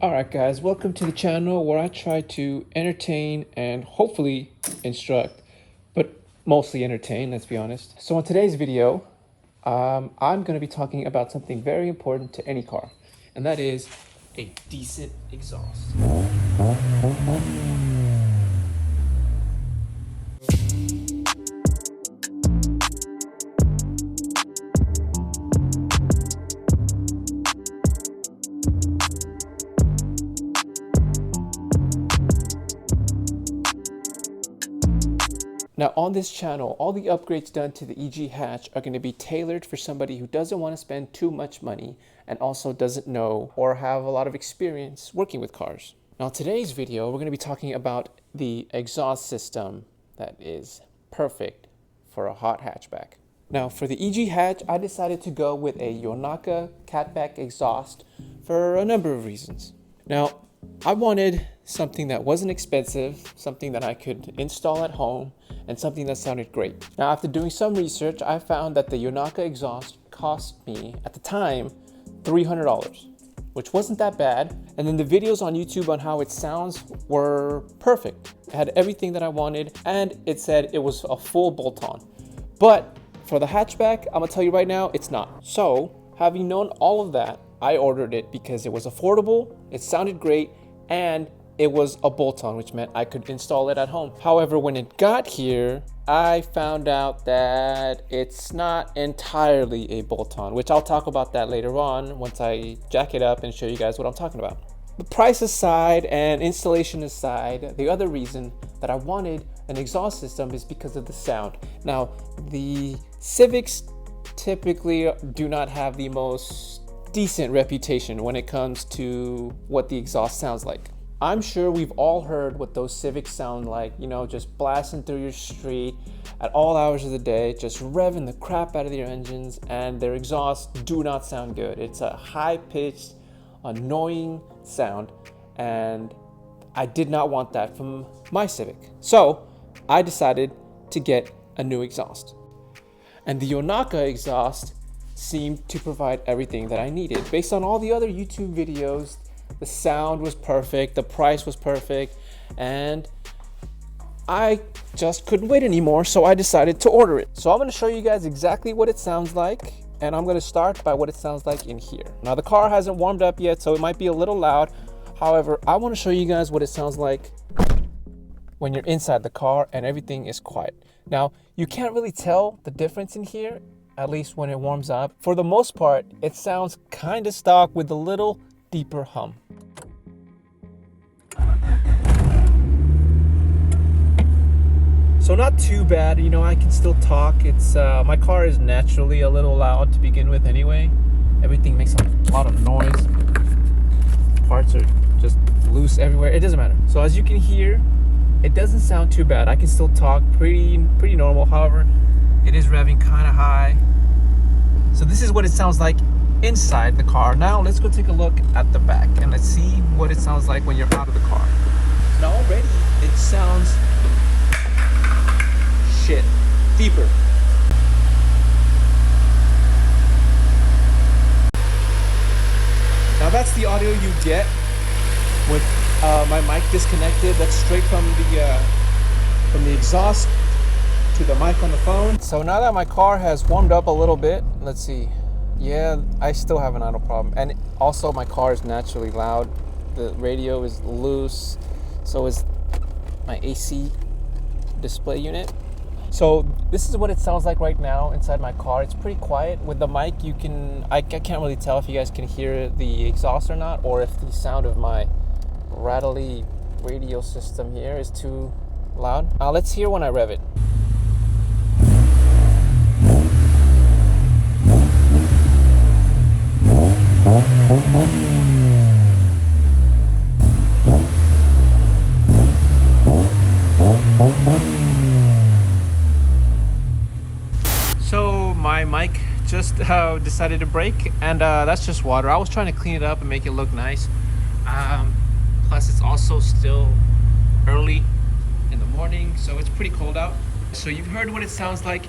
Alright guys, welcome to the channel where I try to entertain and hopefully instruct, but mostly entertain, let's be honest. So in today's video, I'm going to be talking about something very important to any car, and that is a decent exhaust. Now on this channel, all the upgrades done to the EG hatch are going to be tailored for somebody who doesn't want to spend too much money and also doesn't know or have a lot of experience working with cars. Now today's video, we're going to be talking about the exhaust system that is perfect for a hot hatchback. Now for the EG hatch, I decided to go with a Yonaka Catback exhaust for a number of reasons. Now I wanted something that wasn't expensive, something that I could install at home, and something that sounded great. Now after doing some research, I found that the Yonaka exhaust cost me, at the time, $300, which wasn't that bad. And then the videos on YouTube on how it sounds were perfect. It had everything that I wanted, and it said it was a full bolt-on. But for the hatchback, I'm gonna tell you right now, it's not. So, having known all of that, I ordered it because it was affordable, it sounded great, and it was a bolt-on, which meant I could install it at home. However, when it got here, I found out that it's not entirely a bolt-on, which I'll talk about that later on once I jack it up and show you guys what I'm talking about. The price aside and installation aside, the other reason that I wanted an exhaust system is because of the sound. Now, the Civics typically do not have the most decent reputation when it comes to what the exhaust sounds like. I'm sure we've all heard what those Civics sound like, you know, just blasting through your street at all hours of the day, just revving the crap out of their engines, and their exhausts do not sound good. It's a high-pitched, annoying sound, and I did not want that from my Civic. So I decided to get a new exhaust. And the Yonaka exhaust seemed to provide everything that I needed. Based on all the other YouTube videos, the sound was perfect, the price was perfect, and I just couldn't wait anymore, so I decided to order it. So I'm going to show you guys exactly what it sounds like, and I'm going to start by what it sounds like in here. Now the car hasn't warmed up yet, so it might be a little loud. However, I want to show you guys what it sounds like when you're inside the car and everything is quiet. Now, you can't really tell the difference in here, at least when it warms up. For the most part, it sounds kind of stock with a little deeper hum. So not too bad, you know, I can still talk. It's my car is naturally a little loud to begin with anyway. Everything makes a lot of noise. Parts are just loose everywhere. It doesn't matter. So as you can hear, it doesn't sound too bad. I can still talk pretty normal. However, it is revving kind of high. So this is what it sounds like inside the car. Now let's go take a look at the back and let's see what it sounds like when you're out of the car. Now already it sounds deeper. Now that's the audio you get with my mic disconnected. That's straight from the exhaust to the mic on the phone. So now that my car has warmed up a little bit, let's see. Yeah, I still have an idle problem. And also my car is naturally loud. The radio is loose. So is my AC display unit. So this is what it sounds like right now inside my car. It's pretty quiet. With the mic, I can't really tell if you guys can hear the exhaust or not, or if the sound of my rattly radio system here is too loud. Now let's hear when I rev it. So my mic just decided to break, and that's just water. I was trying to clean it up and make it look nice. Plus it's also still early in the morning, so it's pretty cold out. So you've heard what it sounds like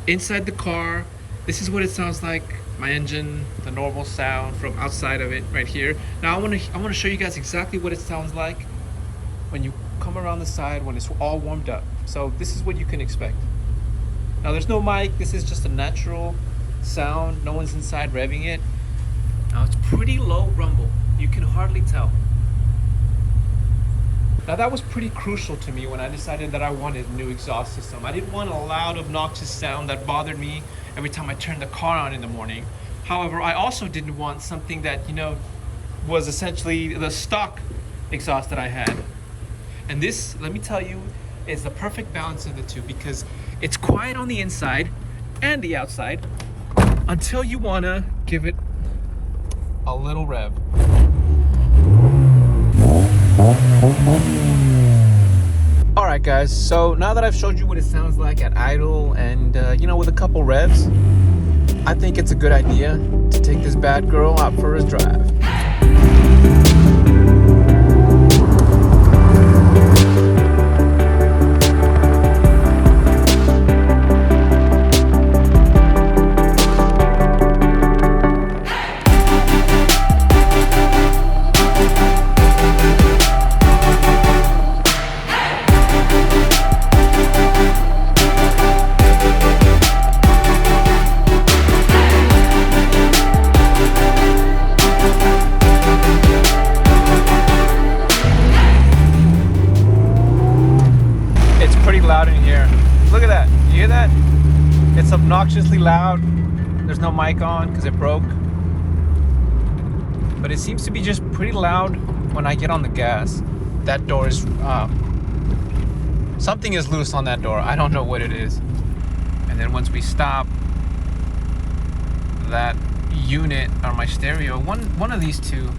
inside the car. This is what it sounds like my engine, the normal sound from outside of it right here. Now I want to show you guys exactly what it sounds like when you come around the side when it's all warmed up. So this is what you can expect. Now there's no mic, this is just a natural sound. No one's inside revving it. Now it's pretty low rumble. You can hardly tell. Now that was pretty crucial to me when I decided that I wanted a new exhaust system. I didn't want a loud, obnoxious sound that bothered me every time I turned the car on in the morning. However, I also didn't want something that, you know, was essentially the stock exhaust that I had. And this, let me tell you, is the perfect balance of the two because it's quiet on the inside and the outside until you want to give it a little rev. Alright guys, so now that I've showed you what it sounds like at idle and you know, with a couple revs, I think it's a good idea to take this bad girl out for a drive. Loud in here. Look at that. You hear that? It's obnoxiously loud. There's no mic on because it broke. But it seems to be just pretty loud when I get on the gas. That door is... something is loose on that door. I don't know what it is. And then once we stop, that unit or my stereo, one of these two.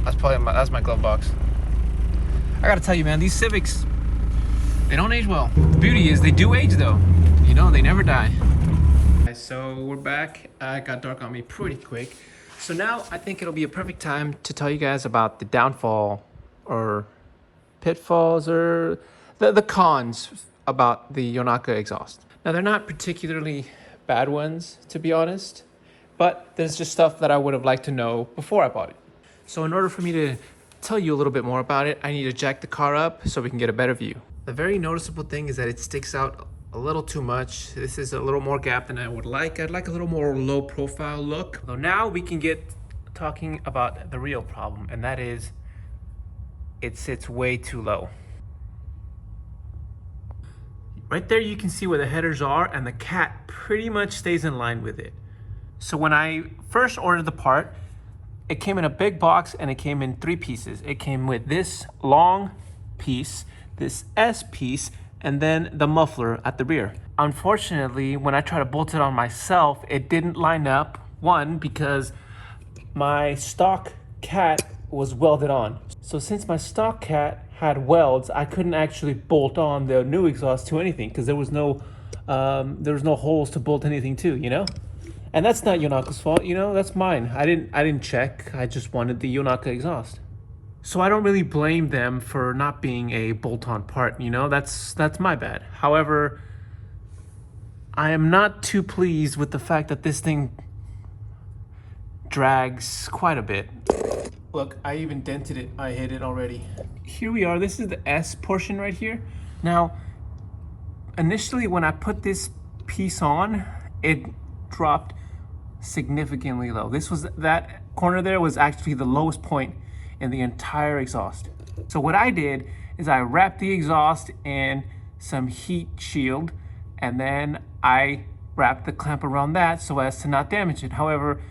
That's my glove box. I gotta tell you, man, these Civics, they don't age well. The beauty is they do age though. You know, they never die. So we're back. It got dark on me pretty quick. So now I think it'll be a perfect time to tell you guys about the downfall or pitfalls or the cons about the Yonaka exhaust. Now they're not particularly bad ones, to be honest, but there's just stuff that I would have liked to know before I bought it. So in order for me to tell you a little bit more about it, I need to jack the car up so we can get a better view. The very noticeable thing is that it sticks out a little too much. This is a little more gap than I would like. I'd like a little more low profile look. So now we can get talking about the real problem, and that is it sits way too low. Right there you can see where the headers are, and the cat pretty much stays in line with it. So when I first ordered the part, it came in a big box and it came in 3 pieces. It came with this long piece, this S piece, and then the muffler at the rear. Unfortunately, when I tried to bolt it on myself, it didn't line up. One, because my stock cat was welded on. So since my stock cat had welds, I couldn't actually bolt on the new exhaust to anything because there was no holes to bolt anything to, you know? And that's not Yonaka's fault, you know, that's mine. I didn't check, I just wanted the Yonaka exhaust. So I don't really blame them for not being a bolt-on part, you know, that's my bad. However, I am not too pleased with the fact that this thing drags quite a bit. Look, I even dented it, I hit it already. Here we are, this is the S portion right here. Now, initially when I put this piece on, it dropped significantly low. That corner there was actually the lowest point in the entire exhaust. So what I did is I wrapped the exhaust in some heat shield, and then I wrapped the clamp around that so as to not damage it. However,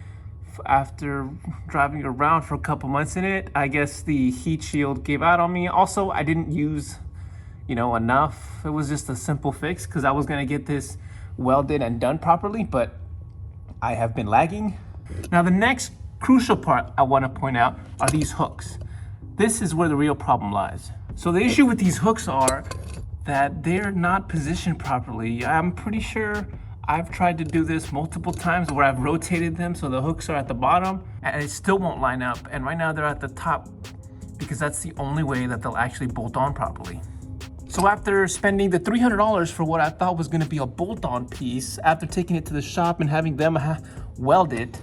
after driving around for a couple months in it, I guess the heat shield gave out on me. Also, I didn't use, you know, enough. It was just a simple fix because I was gonna get this welded and done properly, but I have been lagging. Now the next crucial part I want to point out are these hooks. This is where the real problem lies. So the issue with these hooks are that they're not positioned properly. I'm pretty sure I've tried to do this multiple times where I've rotated them so the hooks are at the bottom and it still won't line up. And right now they're at the top because that's the only way that they'll actually bolt on properly. So after spending the $300 for what I thought was gonna be a bolt-on piece, after taking it to the shop and having them weld it,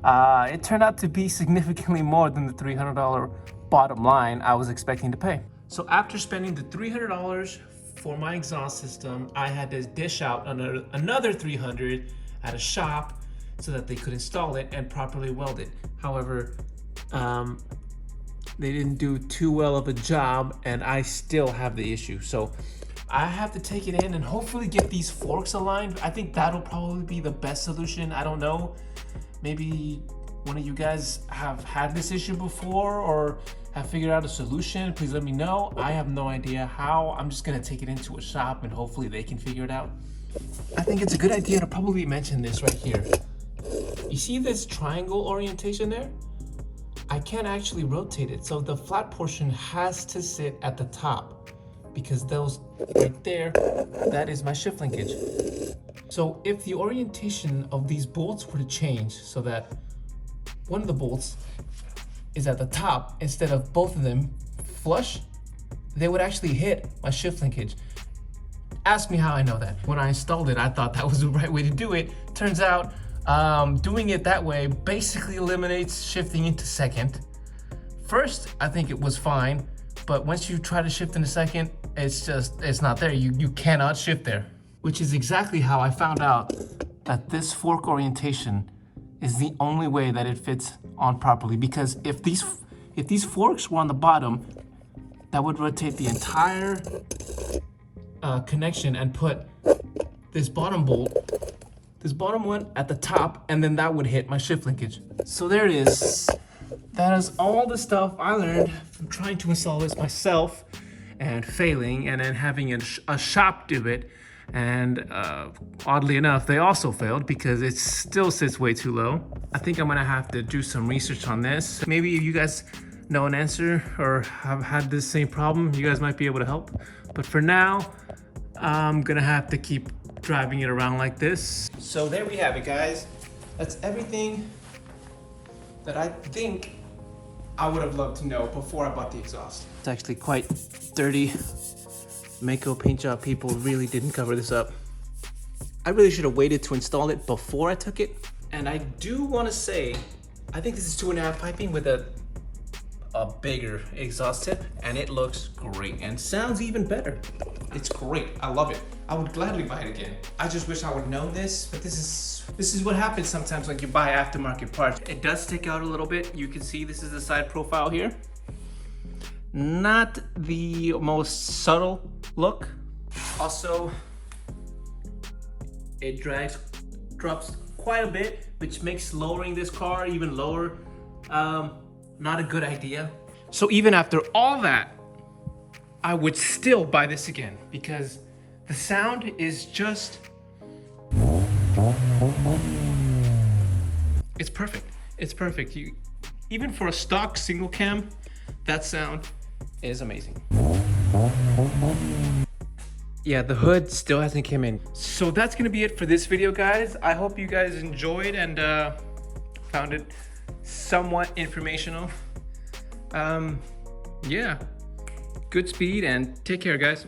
it turned out to be significantly more than the $300 bottom line I was expecting to pay. So after spending the $300 for my exhaust system, I had to dish out another $300 at a shop so that they could install it and properly weld it. However, they didn't do too well of a job and I still have the issue. So I have to take it in and hopefully get these forks aligned. I think that'll probably be the best solution. I don't know. Maybe one of you guys have had this issue before or have figured out a solution. Please let me know. I have no idea how. I'm just gonna take it into a shop and hopefully they can figure it out. I think it's a good idea to probably mention this right here. You see this triangle orientation there? I can't actually rotate it, so the flat portion has to sit at the top because those right there, that is my shift linkage. So if the orientation of these bolts were to change so that one of the bolts is at the top instead of both of them flush, they would actually hit my shift linkage. Ask me how I know that. When I installed it, I thought that was the right way to do it. Turns out, doing it that way basically eliminates shifting into second. First, I think it was fine, but once you try to shift into second, it's not there. You cannot shift there, which is exactly how I found out that this fork orientation is the only way that it fits on properly. Because if these forks were on the bottom, that would rotate the entire connection and put this bottom one at the top, and then that would hit my shift linkage. So there it is. That is all the stuff I learned from trying to install this myself and failing, and then having a shop do it. And oddly enough, they also failed because it still sits way too low. I think I'm gonna have to do some research on this. Maybe if you guys know an answer or have had this same problem, you guys might be able to help. But for now, I'm gonna have to keep driving it around like this. So there we have it, guys. That's everything that I think I would have loved to know before I bought the exhaust. It's actually quite dirty. Mako paint job people really didn't cover this up. I really should have waited to install it before I took it. And I do want to say, I think this is 2.5 piping with a bigger exhaust tip, and it looks great and sounds even better. It's great. I love it. I would gladly buy it again. I just wish I would have known this, but this is what happens sometimes when you buy aftermarket parts. It does stick out a little bit. You can see this is the side profile here. Not the most subtle look. Also, it drops quite a bit, which makes lowering this car even lower not a good idea. So even after all that, I would still buy this again because the sound is just, it's perfect. It's perfect. Even for a stock single cam, that sound is amazing. Yeah, the hood still hasn't come in. So that's gonna be it for this video, guys. I hope you guys enjoyed and found it somewhat informational. Yeah, good speed and take care, guys.